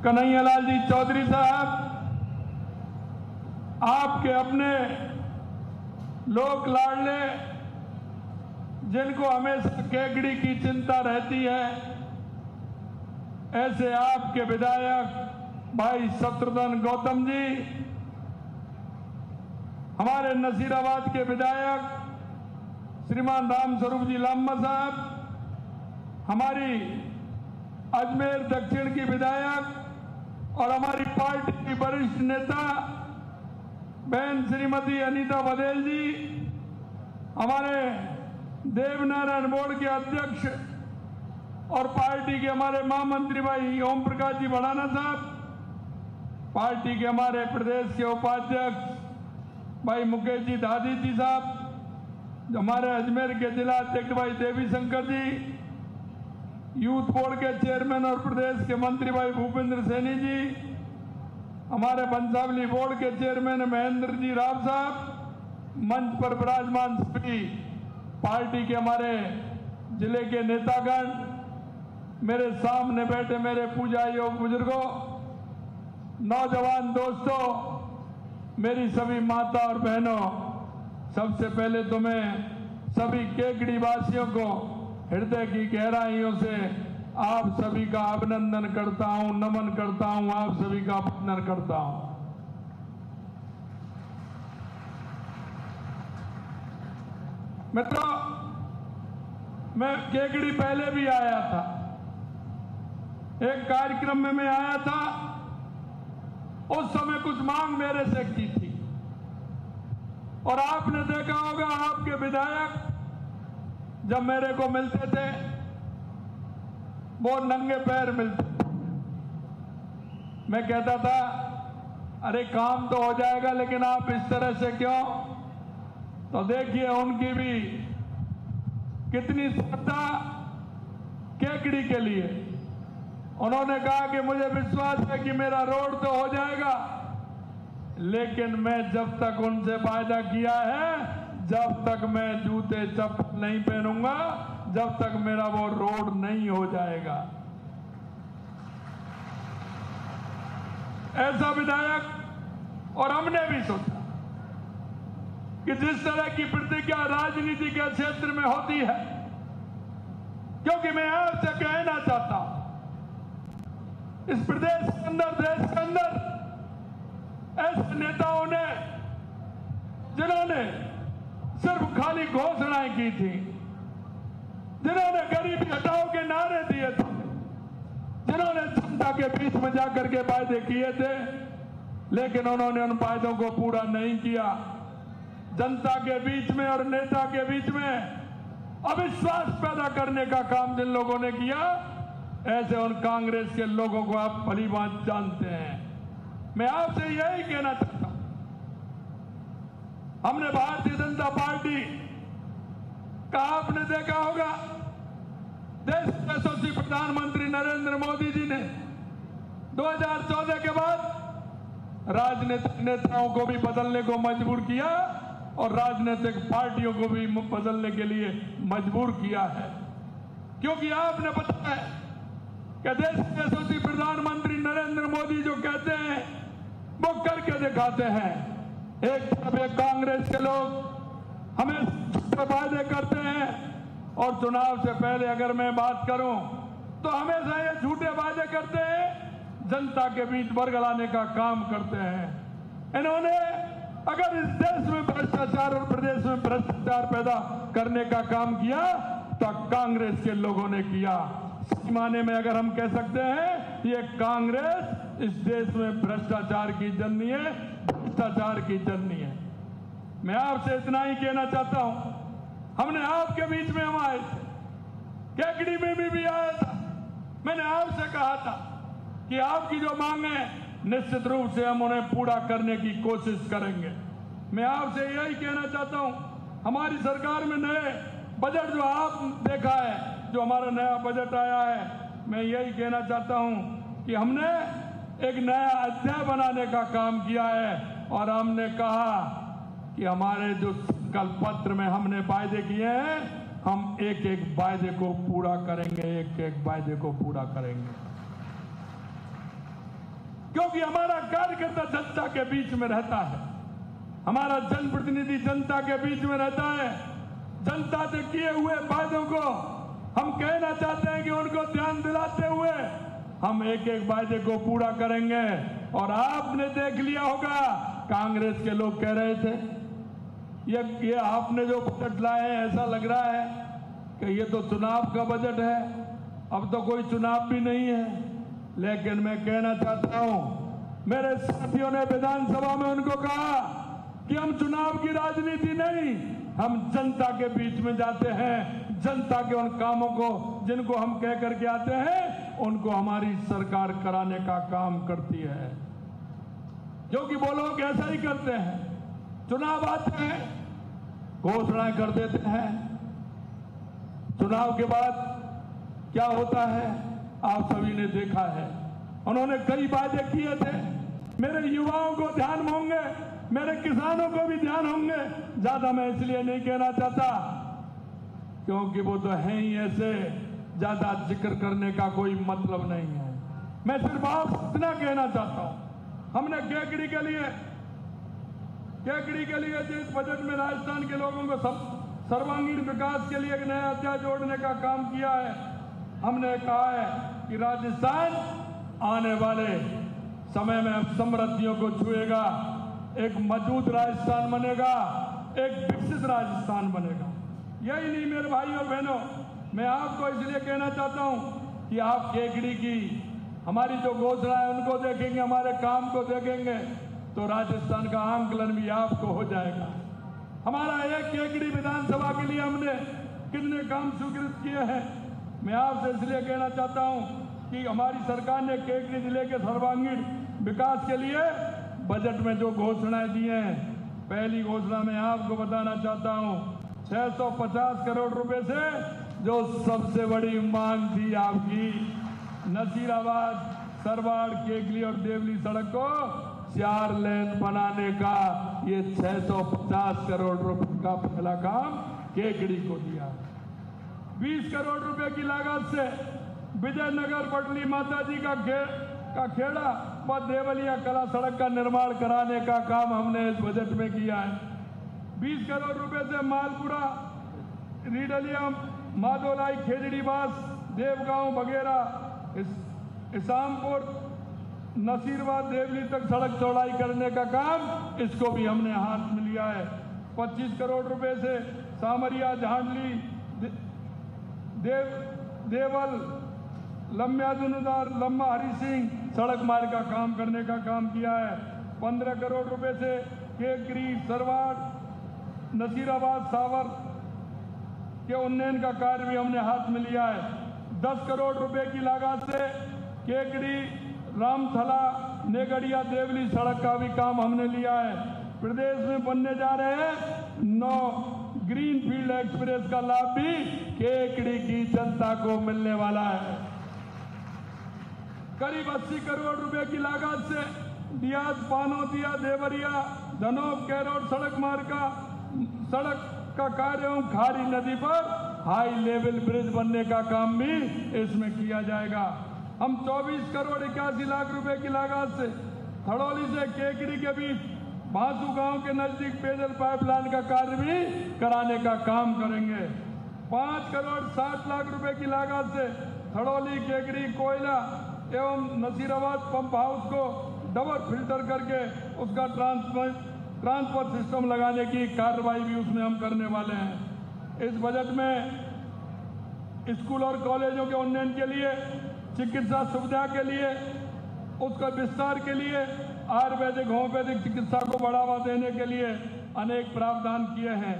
कन्हैयालाल जी चौधरी साहब, आपके अपने लोक लाडले, जिनको हमेशा केकड़ी की चिंता रहती है, ऐसे आपके विधायक भाई शत्रुघ्न गौतम जी, हमारे नसीराबाद के विधायक श्रीमान राम स्वरूप जी लांबा साहब, हमारी अजमेर दक्षिण की विधायक और हमारी पार्टी की वरिष्ठ नेता बहन श्रीमती अनीता बघेल जी, हमारे देवनारायण बोर्ड के अध्यक्ष और पार्टी के हमारे महामंत्री भाई ओम प्रकाश जी भड़ाना साहब, पार्टी के हमारे प्रदेश के उपाध्यक्ष भाई मुकेश जी दादी जी साहब, हमारे अजमेर के जिला अध्यक्ष भाई देवी शंकर जी, यूथ बोर्ड के चेयरमैन और प्रदेश के मंत्री भाई भूपेंद्र सैनी जी, हमारे बंसावली बोर्ड के चेयरमैन महेंद्र जी राव साहब, मंच पर विराजमान सभी पार्टी के हमारे जिले के नेतागण, मेरे सामने बैठे मेरे पूजा योग बुजुर्गों, नौजवान दोस्तों, मेरी सभी माता और बहनों, सबसे पहले तो मैं सभी केकड़ी वासियों को हृदय की गहराइयों से आप सभी का अभिनंदन करता हूं, नमन करता हूं, आप सभी का अभिनंदन करता हूं। मित्रों, मैं केकड़ी पहले भी आया था, एक कार्यक्रम में मैं आया था, उस समय कुछ मांग मेरे से की थी और आपने देखा होगा आपके विधायक जब मेरे को मिलते थे वो नंगे पैर मिलते थे। मैं कहता था अरे काम तो हो जाएगा लेकिन आप इस तरह से क्यों? तो देखिए उनकी भी कितनी श्रद्धा केकड़ी के लिए। उन्होंने कहा कि मुझे विश्वास है कि मेरा रोड तो हो जाएगा, लेकिन मैं जब तक उनसे वायदा किया है, जब तक मैं जूते चप्पल नहीं पहनूंगा, जब तक मेरा वो रोड नहीं हो जाएगा। ऐसा विधायक, और हमने भी सोचा कि जिस तरह की प्रतिज्ञा राजनीति के क्षेत्र में होती है, क्योंकि मैं आपसे कहना चाहता हूं इस प्रदेश के अंदर, देश के अंदर ऐसे नेताओं ने जिन्होंने सिर्फ खाली घोषणाएं की थी, जिन्होंने गरीबी हटाओ के नारे दिए थे, जिन्होंने जनता के बीच में जाकर के वायदे किए थे, लेकिन उन्होंने उन वायदों को पूरा नहीं किया। जनता के बीच में और नेता के बीच में अविश्वास पैदा करने का काम जिन लोगों ने किया, ऐसे उन कांग्रेस के लोगों को आप भली बात जानते हैं। मैं आपसे यही कहना चाहता हूं, हमने भारतीय जनता पार्टी का, आपने देखा होगा देश के यशस्वी प्रधानमंत्री नरेंद्र मोदी जी ने 2014 के बाद राजनीतिक नेताओं को भी बदलने को मजबूर किया और राजनीतिक पार्टियों को भी बदलने के लिए मजबूर किया है, क्योंकि आपने बताया कि देश के यशस्वी प्रधानमंत्री नरेंद्र मोदी जो कहते हैं वो करके दिखाते हैं। एक तरफ एक कांग्रेस के लोग हमें झूठे वादे करते हैं और चुनाव से पहले अगर मैं बात करूं तो हमेशा ये झूठे वादे करते हैं, जनता के बीच बरगलाने का काम करते हैं। इन्होंने अगर इस देश में भ्रष्टाचार और प्रदेश में भ्रष्टाचार पैदा करने का काम किया तो कांग्रेस के लोगों ने किया। इस माने में अगर हम कह सकते हैं ये कांग्रेस इस देश में भ्रष्टाचार की जननी है, भ्रष्टाचार की जननी है। मैं आपसे इतना ही कहना चाहता हूं, हमने आपके बीच में हम आए थे, केकड़ी में भी आया था, मैंने आपसे कहा था कि आपकी जो मांगे निश्चित रूप से हम उन्हें पूरा करने की कोशिश करेंगे। मैं आपसे यही कहना चाहता हूं, हमारी सरकार में नए बजट जो आप देखा है, जो हमारा नया बजट आया है, मैं यही कहना चाहता हूं कि हमने एक नया अध्याय बनाने का काम किया है और हमने कहा कि हमारे जो संकल्प पत्र में हमने वायदे किए हैं, हम एक एक वायदे को पूरा करेंगे, एक एक वायदे को पूरा करेंगे। क्योंकि हमारा कार्यकर्ता जनता के बीच में रहता है, हमारा जनप्रतिनिधि जनता के बीच में रहता है। जनता से किए हुए वादों को हम कहना चाहते हैं कि उनको ध्यान दिलाते हुए हम एक एक वादे को पूरा करेंगे। और आपने देख लिया होगा, कांग्रेस के लोग कह रहे थे ये आपने जो बजट लाए हैं ऐसा लग रहा है कि ये तो चुनाव का बजट है, अब तो कोई चुनाव भी नहीं है। लेकिन मैं कहना चाहता हूं, मेरे साथियों ने विधानसभा में उनको कहा कि हम चुनाव की राजनीति नहीं, हम जनता के बीच में जाते हैं, जनता के उन कामों को जिनको हम कह करके आते हैं उनको हमारी सरकार कराने का काम करती है। क्योंकि वो लोग ऐसा ही करते हैं, चुनाव आते हैं, घोषणाएं कर देते हैं, चुनाव के बाद क्या होता है आप सभी ने देखा है। उन्होंने कई वादे किए थे, मेरे युवाओं को ध्यान में होंगे, मेरे किसानों को भी ध्यान होंगे। ज्यादा मैं इसलिए नहीं कहना चाहता क्योंकि वो तो है ही ऐसे, ज्यादा जिक्र करने का कोई मतलब नहीं है। मैं सिर्फ आप इतना कहना चाहता हूं, हमने केकड़ी के लिए जिस बजट में राजस्थान के लोगों को सर्वांगीण विकास के लिए एक नया अध्याय जोड़ने का काम किया है। हमने कहा है कि राजस्थान आने वाले समय में समृद्धियों को छुएगा, एक मजबूत राजस्थान बनेगा, एक विकसित राजस्थान बनेगा। यही नहीं मेरे भाई और बहनों, मैं आपको इसलिए कहना चाहता हूं कि आप केकड़ी की हमारी जो घोषणा है उनको देखेंगे, हमारे काम को देखेंगे तो राजस्थान का आंकलन भी आपको हो जाएगा। हमारा एक केकड़ी विधानसभा के लिए हमने कितने काम स्वीकृत किए हैं। मैं आपसे इसलिए कहना चाहता हूं कि हमारी सरकार ने केकड़ी जिले के सर्वांगीण विकास के लिए बजट में जो घोषणाएं दी हैं, पहली घोषणा में आपको बताना चाहता हूं 650 करोड़ रुपए से जो सबसे बड़ी मांग थी आपकी, नसीराबाद, सरवाड़, केकली और देवली सड़क को 4 लेन बनाने का, ये 650 करोड़ रुपए का पहला काम केकड़ी को दिया। 20 करोड़ रुपए की लागत से विजयनगर पटली माता जी का खेड़ा व देवलिया कला सड़क का निर्माण कराने का काम हमने इस बजट में किया है। 20 करोड़ रुपए से मालपुरा, रीडलिया, माधोलाई, खेजड़ीबास, देवगांव वगैरह, इसामपुर, नसीरबाद, देवली तक सड़क चौड़ाई करने का काम, इसको भी हमने हाथ में लिया है। 25 करोड़ रुपए से सामरिया, झांडली, देवल, लम्याजुनुदार, लम्बा हरि सिंह सड़क मार्ग का काम करने का काम किया है। 15 करोड़ रुपए से केकरी, सरवाड़, नसीराबाद, सावर के उन्नयन का कार्य भी हमने हाथ में लिया है। 10 करोड़ रुपए की लागत से केकड़ी, रामथला, नेगड़िया, देवली सड़क का भी काम हमने लिया है। प्रदेश में बनने जा रहे हैं 9 ग्रीनफील्ड एक्सप्रेस का लाभ भी केकड़ी की जनता को मिलने वाला है। करीब 80 करोड़ रुपए की लागत से डियाज, पानोतिया, देवरिया, धनोब, कैरोट सड़क मार्ग का कार्य एवं खारी नदी पर हाई लेवल ब्रिज बनने का काम भी इसमें किया जाएगा। हम 24 करोड़ 81 लाख रुपए की लागत से थड़ौली से केकड़ी के बीच भांसू गांव के नजदीक पेयजल पाइपलाइन का कार्य भी कराने का काम करेंगे। 5 करोड़ 60 लाख रुपए की लागत से थड़ौली, केकड़ी, कोयला एवं नसीराबाद पंप हाउस को डबल फिल्टर करके उसका ट्रांसफर सिस्टम लगाने की कार्रवाई भी उसमें हम करने वाले हैं। इस बजट में स्कूल और कॉलेजों के उन्नयन के लिए, चिकित्सा सुविधा के लिए, उसका विस्तार के लिए, आयुर्वेदिक, होम्योपैथिक चिकित्सा को बढ़ावा देने के लिए अनेक प्रावधान किए हैं।